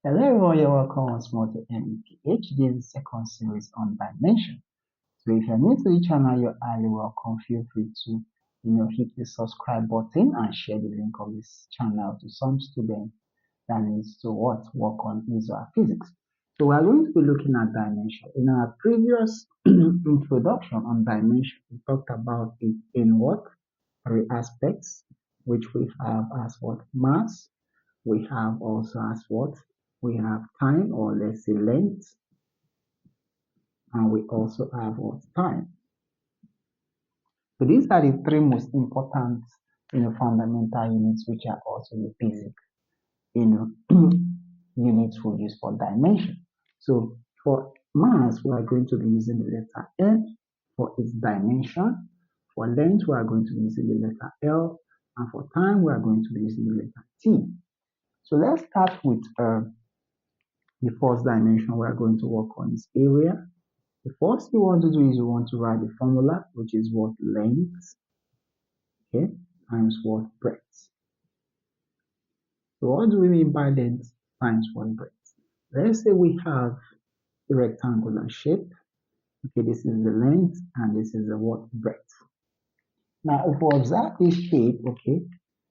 Hello everyone, you're welcome once more to MEPH. This is the second series on dimension. So if you're new to the channel, you're highly welcome. Feel free to, hit the subscribe button and share the link of this channel to some students that needs to work on his or her physics. So we are going to be looking at dimension. In our previous introduction on dimension, we talked about it in what? Three aspects, which we have as what? Mass. We have also as what? We have time, or let's say length, and we also have what? Time. So these are the three most important, fundamental units, which are also the basic, units we use for dimension. So for mass, we are going to be using the letter N for its dimension. For length, we are going to be using the letter L, and for time, we are going to be using the letter T. So let's start with the first dimension we are going to work on is area. The first thing you want to do is you want to write the formula, which is what? Length, okay, times what? Breadth. So what do we mean by length times what? Breadth? Let's say we have a rectangular shape. Okay, this is the length and this is the what? Breadth. Now, if we observe this shape, okay,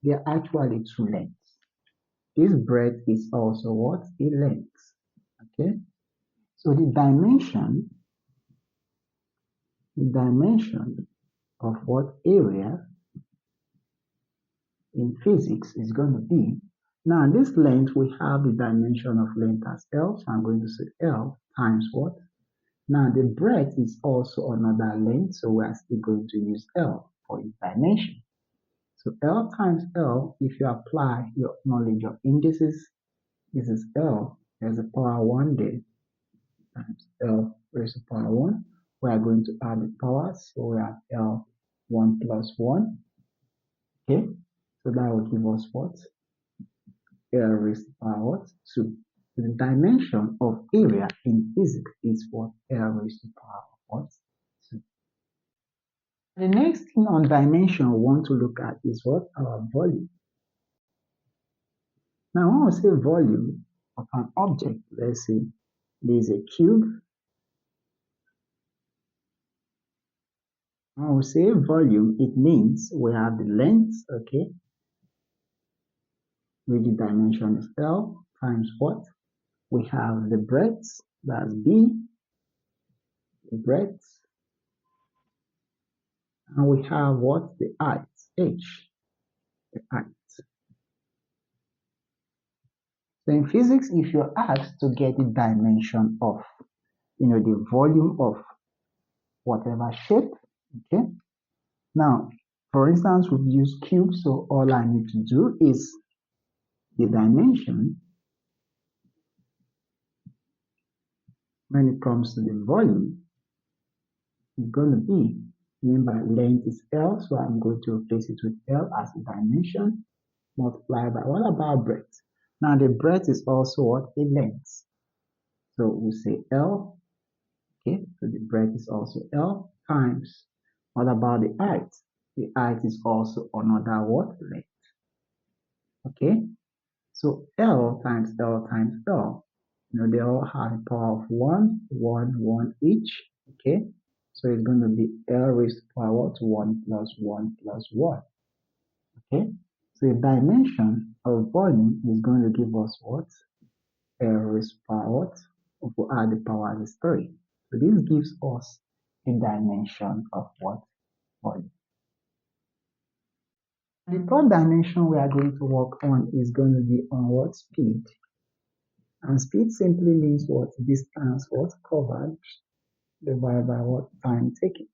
there are actually two lengths. This breadth is also what? A length. Okay, so the dimension of what area in physics is going to be. Now, this length, we have the dimension of length as L, so I'm going to say L times what? Now, the breadth is also another length, so we are still going to use L for its dimension. So L times L, if you apply your knowledge of indices, this is L, there's a power 1 there, times L raised to power 1. We are going to add the powers, so we have L 1 plus 1, okay? So that will give us what? L raised to power what? 2. So the dimension of area in physics is what? L raised to power what? 2. The next thing on dimension we want to look at is what? Our volume. Now, when we say volume of an object, let's say there is a cube. When we say volume, it means we have the length, okay, with the dimension is L times what? We have the breadth, that's B, the breadth, and we have what? The height, H, the height. So in physics, if you're asked to get the dimension of, the volume of whatever shape, okay? Now, for instance, we've used cube, so all I need to do is the dimension when it comes to the volume is going to be, remember length is L, so I'm going to replace it with L as a dimension, multiplied by, what about breadth? Now the breadth is also what? A length. So we say L, okay, so the breadth is also L times, what about the height? The height is also another what? Length. Okay, so L times L times L, they all have a power of 1, 1, 1 each. Okay, so it's going to be L raised to power what? 1 plus 1 plus 1. Okay, so the dimension of volume is going to give us what? L raised to power what? If we add the power as 3. So this gives us a dimension of what? Volume. The third dimension we are going to work on is going to be on what? Speed. And speed simply means what? Distance what? Covered divided by what? Time taken.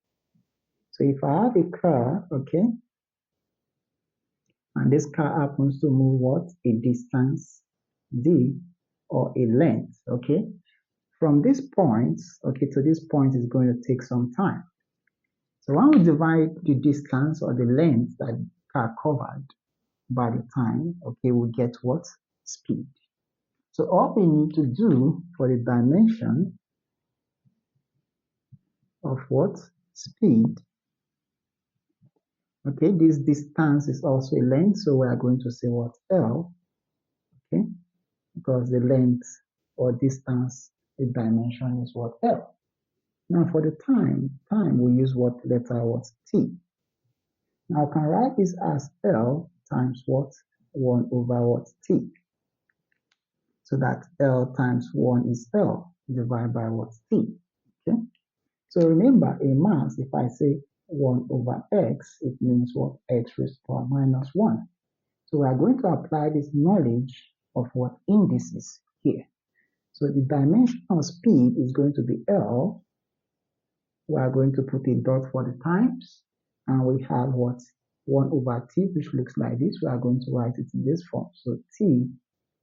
So if I have a car, okay, and this car happens to move what? A distance d, or a length, okay, from this point, okay, to this point is going to take some time. So when we divide the distance or the length that the car covered by the time, okay, we get what? Speed. So all we need to do for the dimension of what? Speed. Okay, this distance is also a length, so we are going to say what? L. Okay, because the length or distance, the dimension is what? L. Now for the time we use what letter? What? T. Now I can write this as L times what? 1 over what? T. So that L times 1 is L divided by what? T. Okay. So remember, a mass, if I say 1 over x, it means what? X raised to power minus 1. So we are going to apply this knowledge of what? Indices here. So the dimension of speed is going to be L. We are going to put a dot for the times, and we have what? 1 over t, which looks like this. We are going to write it in this form. So t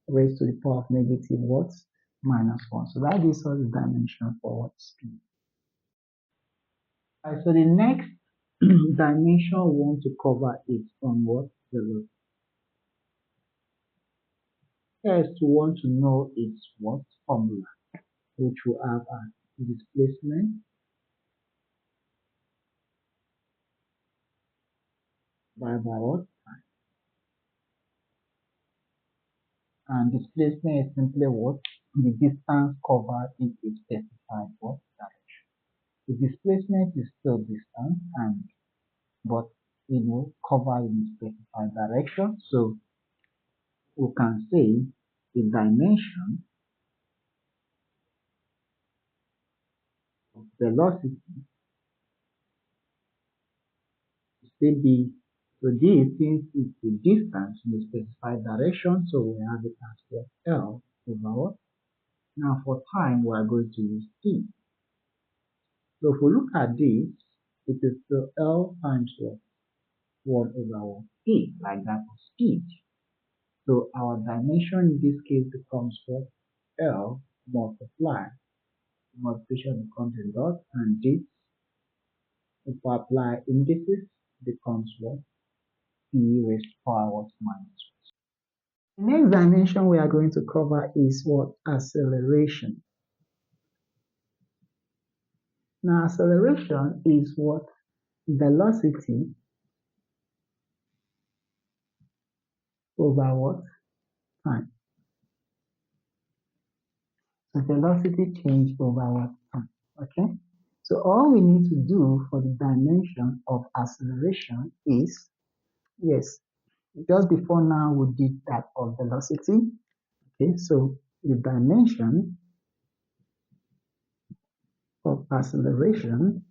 raised to the power of negative what? Minus 1. So that gives us the dimension for what? Speed. Right, so the next dimension we want to cover is on what? Velocity. First, we want to know its what? Formula, which we have as displacement by what? Time. And displacement is simply what? The distance covered in a specified what? Direction. The displacement is still distance, but covered in a specified direction. So we can say the dimension of velocity still be, so this, since it's the distance in a specified direction, so we have it as what? L over what? Now for time, we are going to use t. So if we look at this, it is still L times what? 1 over what? T, like that of speed. So our dimension in this case becomes what? L multiply. The multiplication becomes a dot, and this, if we apply indices, becomes what? T raised to power what? Minus 1. The next dimension we are going to cover is what? Acceleration. Now acceleration is what? Velocity over what? Time. So velocity change over what? Time. Okay. So all we need to do for the dimension of acceleration is, yes, just before now we did that of velocity. Okay, so the dimension of acceleration,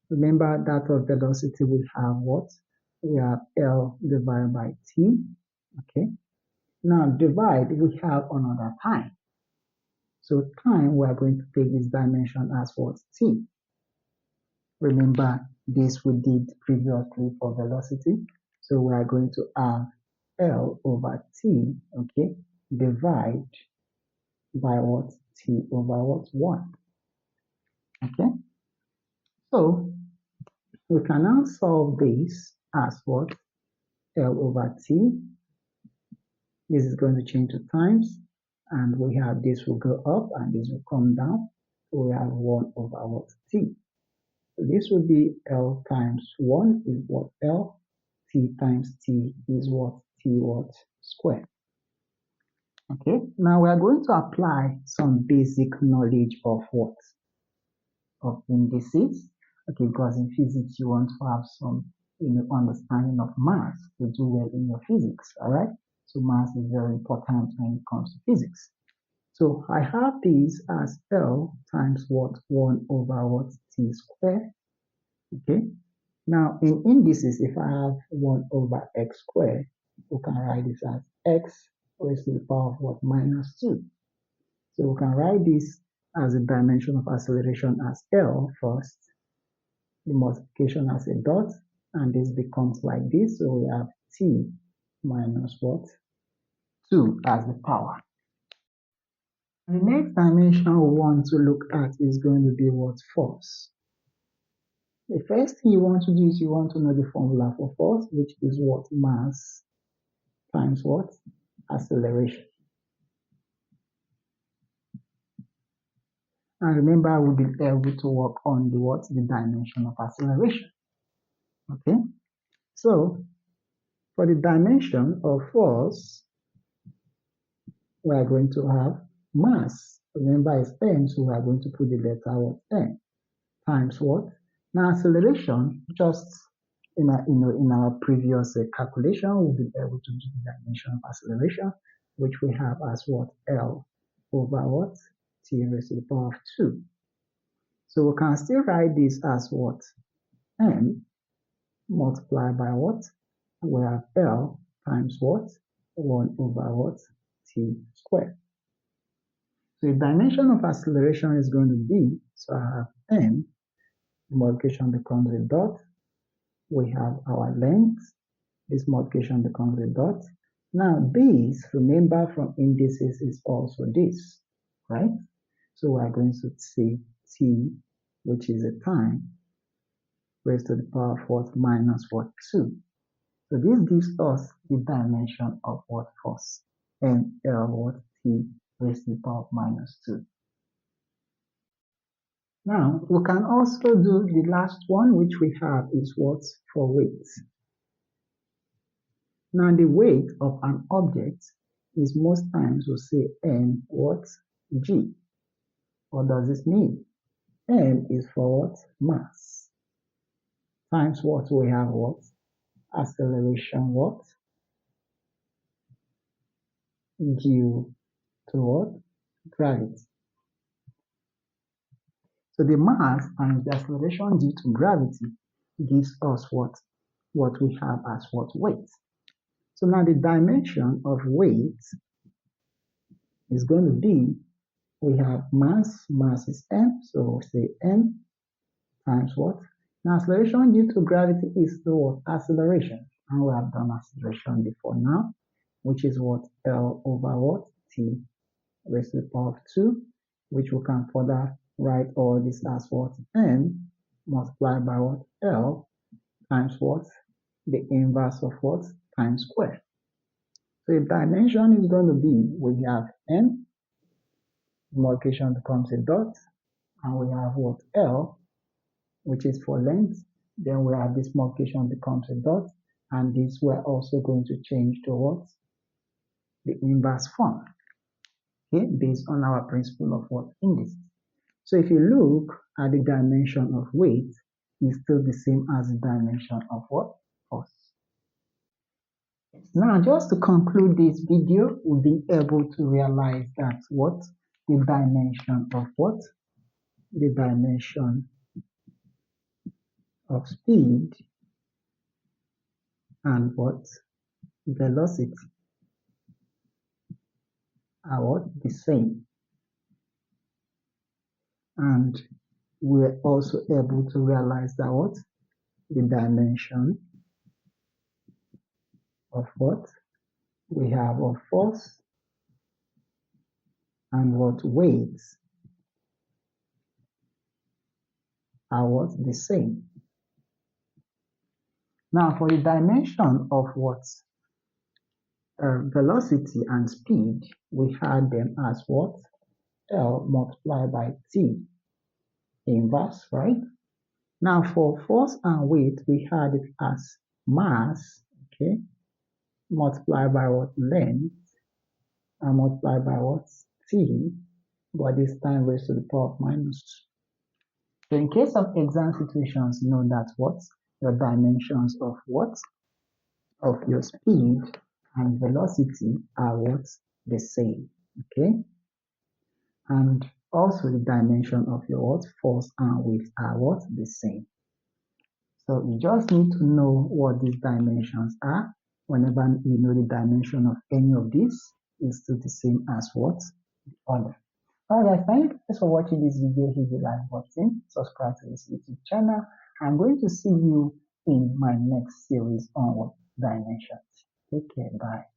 remember that of velocity we have what? We have L divided by T. Okay, now divide, we have another time. So time, we are going to take this dimension as what? T. Remember this we did previously for velocity. So we are going to have L over T, okay, divide by what? T over what? 1. Okay, so we can now solve this as what? L over T. This is going to change to times, and we have this will go up and this will come down. So we have 1 over what? T. So this will be L times 1 is what? L. T times T is what? T what? Square. Okay, now we are going to apply some basic knowledge of what? Of indices. Okay, because in physics you want to have some understanding of mass to do well in your physics, all right? So mass is very important when it comes to physics. So I have this as L times what? 1 over what? T squared. Okay, now in indices, if I have 1 over x squared, we can write this as x raised to the power of what? Minus 2. So we can write this as a dimension of acceleration as L first, the multiplication as a dot, and this becomes like this. So we have t minus what? 2 as the power. The next dimension we want to look at is going to be what? Force. The first thing you want to do is you want to know the formula for force, which is what? Mass times what? Acceleration. And remember, we'll be able to work on the what? The dimension of acceleration. Okay, so For the dimension of force, we are going to have mass. Remember, it's m, so we are going to put the letter what? M times what? Now, acceleration, just in our previous calculation, we'll be able to do the dimension of acceleration, which we have as what? L over what? T raised to the power of 2. So we can still write this as what? M multiplied by what? We have L times what? 1 over what? T squared. So the dimension of acceleration is going to be, so I have M, multiplication becomes a dot. We have our length, this multiplication becomes a dot. Now this, remember from indices, is also this, right? So we are going to see T, which is a time, raised to the power of what? Minus what? 2. So this gives us the dimension of what force? And L what? T raised to the power of minus 2. Now, we can also do the last one, which we have is what? For weight. Now, the weight of an object is most times we say M what? G. What does this mean? M is for what? Mass. Times what? We have what? Acceleration what? Due to what? Gravity. So the mass times the acceleration due to gravity gives us what? What we have as what? Weight. So now the dimension of weight is going to be, we have mass is m, so we'll say m times what? Now acceleration due to gravity is the what? Acceleration. And we have done acceleration before now, which is what? L over what? T raised to the power of 2, which we can further write all this as what? M multiplied by what? L times what? The inverse of what? Times square. So the dimension is going to be, we have M, multiplication becomes a dot, and we have what? L, which is for length. Then we have this multiplication becomes a dot, and this we're also going to change to what? The inverse form, okay, based on our principle of what? Indices. So if you look at the dimension of weight, it's still the same as the dimension of what? Force. Now, just to conclude this video, we'll be able to realize that what? The dimension of what? The dimension of speed and what? Velocity are what? The same. And we're also able to realize that what? The dimension of what? We have of force and what? Weight are what? The same. Now for the dimension of what? Velocity and speed, we had them as what? L multiplied by T inverse, right? Now for force and weight, we had it as mass, okay, multiplied by what? Length, and multiplied by what? T, but this time raised to the power of minus 2. So in case of exam situations, you know that what? Your dimensions of what? Of your speed and velocity are what? The same, okay? And also the dimension of your what? Force and weight are what? The same. So you just need to know what these dimensions are. Whenever you know the dimension of any of these, it's still the same as what? The other. Alright guys, thank you guys for watching this video. Hit the like button, subscribe to this YouTube channel. I'm going to see you in my next series on what? Dimensions. Take care, bye.